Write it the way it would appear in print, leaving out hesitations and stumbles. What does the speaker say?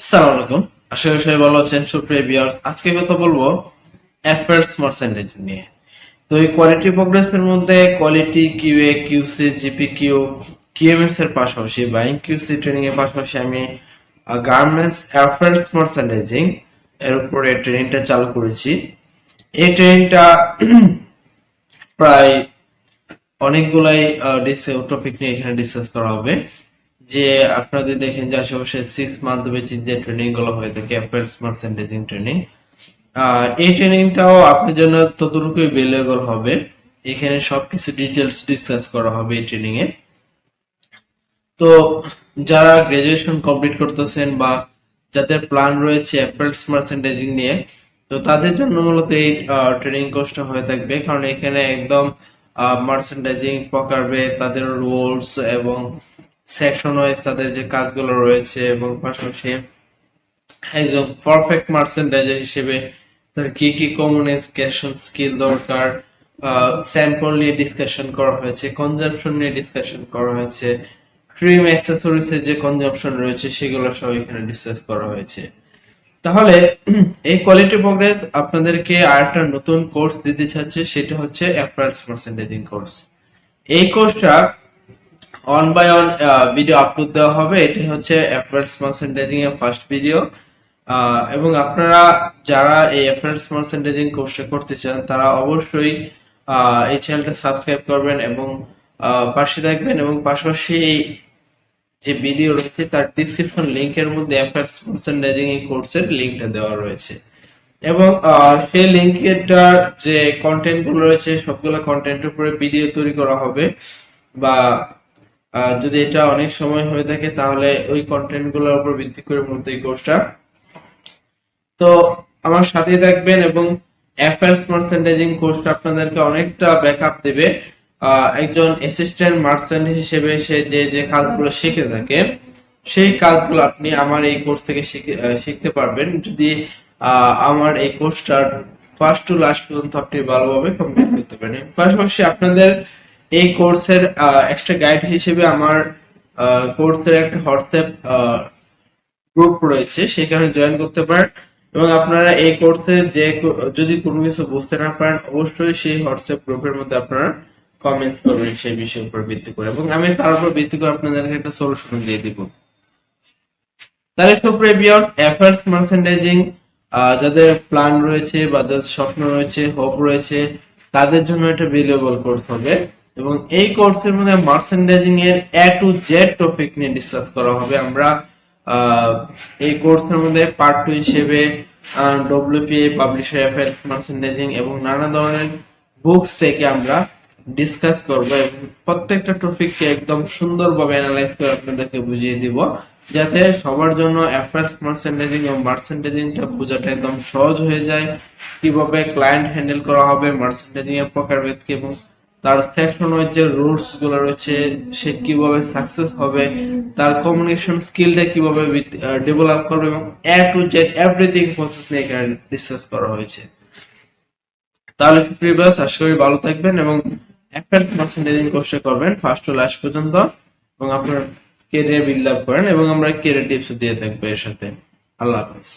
আসসালামু আলাইকুম। আশা করি সবাই ভালো আছেন। সুপ্রিয় ভিউয়ার্স, আজকে কথা বলবো অ্যাপারেলস মার্চেন্ডাইজিং নিয়ে। তো এই কোয়ালিটি প্রোগ্রেসের মধ্যে কোয়ালিটি কিউএ, কিউসি, জিপিকিউ, কিএমএস এর পাশাপাশি বাইং কিউসি ট্রেনিং এর পাশাপাশি আমি গার্মেন্টস অ্যাপারেলস মার্চেন্ডাইজিং এর উপরে ট্রেনিংটা চালু করেছি। এই ট্রেনিংটা প্রায় অনেকগুলাই টপিক নিয়ে এখানে ডিসকাস করা হবে। যে আপনাদের দেখেন যে আশেপাশে 6 মান্থ বেচিস যে ট্রেনিং গুলো হয়ে থাকে অ্যাপারেলস মার্চেন্ডাইজিং ট্রেনিং, এই ট্রেনিংটাও আপনার জন্য ততটুকুই ভ্যালুয়েবল হবে। এখানে সবকিছু ডিটেলস ডিসকাস করা হবে এই ট্রেনিং এ। তো যারা গ্রাজুয়েশন কমপ্লিট করতেছেন বা যাদের প্ল্যান রয়েছে অ্যাপারেলস মার্চেন্ডাইজিং নিয়ে, তো তাদের জন্য মূলত এই ট্রেনিং কোর্সটা হয়ে থাকবে। কারণ এখানে একদম মার্চেন্ডাইজিং প্রকারবে তাদের রুলস এবং সেকশন ওয়াইজ তাদের যে কাজগুলো রয়েছে এবং পাশাপাশি একজন পারফেক্ট মার্চেন্ডাইজার হিসেবে তার কি কি কমিউনিকেশন স্কিল দরকার, স্যাম্পল নিয়ে ডিসকাশন করা হয়েছে, কনজাম্পশন নিয়ে ডিসকাশন করা হয়েছে, ট্রিম অ্যাক্সেসরিজ এর যে কনজাম্পশন রয়েছে সেগুলো সব এখানে ডিসকাস করা হয়েছে। তাহলে এই কোয়ালিটি প্রোগ্রেস আপনাদেরকে আরেকটা নতুন কোর্স দিতে চাচ্ছে, সেটা হচ্ছে অ্যাপারেলস মার্চেন্ডাইজিং কোর্স। এই কোর্সটা one by one video upload দেওয়া হবে। এটি হচ্ছে অ্যাপারেলস মার্চেন্ডাইজিং এর ফার্স্ট ভিডিও, এবং আপনারা যারা এই অ্যাপারেলস মার্চেন্ডাইজিং কোর্সটা করতে চান তারা অবশ্যই এই চ্যানেলটা সাবস্ক্রাইব করবেন এবং পাশে থাকবেন। এবং পাশাপাশি যে ভিডিও রয়েছে তার ডিসক্রিপশন লিংকের মধ্যে অ্যাপারেলস মার্চেন্ডাইজিং এই কোর্সের লিংকটা দেওয়া রয়েছে। এবং সেই লিংকের যে কন্টেন্ট গুলো রয়েছে সবগুলো কন্টেন্টের উপরে ভিডিও তৈরি করা হবে, বা যদি এটা অনেক সময় হয়ে থাকে তাহলে ওই কন্টেন্ট গুলোর উপর ভিত্তি করে মূলত এই কোর্সটা। তো আমার সাথে থাকবেন এবং অ্যাপারেলস মার্চেন্ডাইজিং কোর্সটা আপনাদেরকে অনেকটা ব্যাকআপ দেবে। একজন অ্যাসিস্ট্যান্ট মার্চেন্ট হিসেবে সে যে যে কাজগুলো শিখে থাকে সেই কাজগুলো আপনি আমার এই কোর্স থেকে শিখতে পারবেন যদি আমার এই কোর্সটার ফার্স্ট টু লাস্ট পর্যন্ত আপনি ভালোভাবে কমপ্লিট করতে পারেন। পাশাপাশি আপনাদের এই কোর্সের এক্সট্রা গাইড হিসেবে আমার কোর্সের একটা হোয়াটসঅ্যাপ গ্রুপ রয়েছে, সেখানে জয়েন করতে পারেন। এবং আপনারা এই কোর্সে যে যদি কোনো কিছু বুঝতে না পারেন অবশ্যই সেই হোয়াটসঅ্যাপ গ্রুপের মধ্যে আপনারা কমেন্টস করবেন সেই বিষয়ের উপর ভিত্তি করে, এবং আমি তার উপর ভিত্তি করে আপনাদেরকে একটা সলিউশন দিয়ে দিব। তাহলে সুপ্রিয় ভিউয়ার্স, অ্যাপারেলস মার্চেন্ডাইজিং যাদের প্ল্যান রয়েছে বা যাদের স্বপ্ন রয়েছে, হোপ রয়েছে, তাদের জন্য এটা ভ্যালুয়েবল কোর্স হবে। এবং এই কোর্সের মধ্যে মার্চেন্ডাইজিং এর A to Z টপিক নিয়ে ডিসকাস করা হবে। আমরা এই কোর্সের মধ্যে পার্ট 2 হিসেবে WPA, পাবলিশার, অ্যাপারেলস মার্চেন্ডাইজিং এবং নানা ধরনের বুকস থেকে আমরা ডিসকাস করব এবং প্রত্যেকটা টপিককে একদম সুন্দরভাবে অ্যানালাইজ করে আপনাদেরকে বুঝিয়ে দিব, যাতে সবার জন্য অ্যাপারেলস মার্চেন্ডাইজিং এবং মার্চেন্ডাইজিংটা বোঝাটা একদম সহজ হয়ে যায়। কিভাবে ক্লায়েন্ট হ্যান্ডেল করা হবে, মার্চেন্ডাইজিং এর প্রকারভেদ কি এবং তার সেকশন ওয়াইজ যে রুলস গুলো রয়েছে সে কিভাবে সাকসেস হবে, তার কমিউনিকেশন স্কিলটা কিভাবে ডেভেলপ করবে এবং A to Z everything process নিয়ে এখানে ডিসকাস করা হয়েছে। তাহলে প্রিভিয়াস আশা করি ভালো থাকবেন এবং অ্যাপারেলস মার্চেন্ডাইজিং কোর্সটা করবেন ফার্স্ট টু লাস্ট পর্যন্ত, এবং আপনার ক্যারিয়ার বিল্ড আপ করেন এবং আমরা ক্যারিয়ার টিপস দিয়ে থাকবো এর সাথে। আল্লাহ হাফেজ।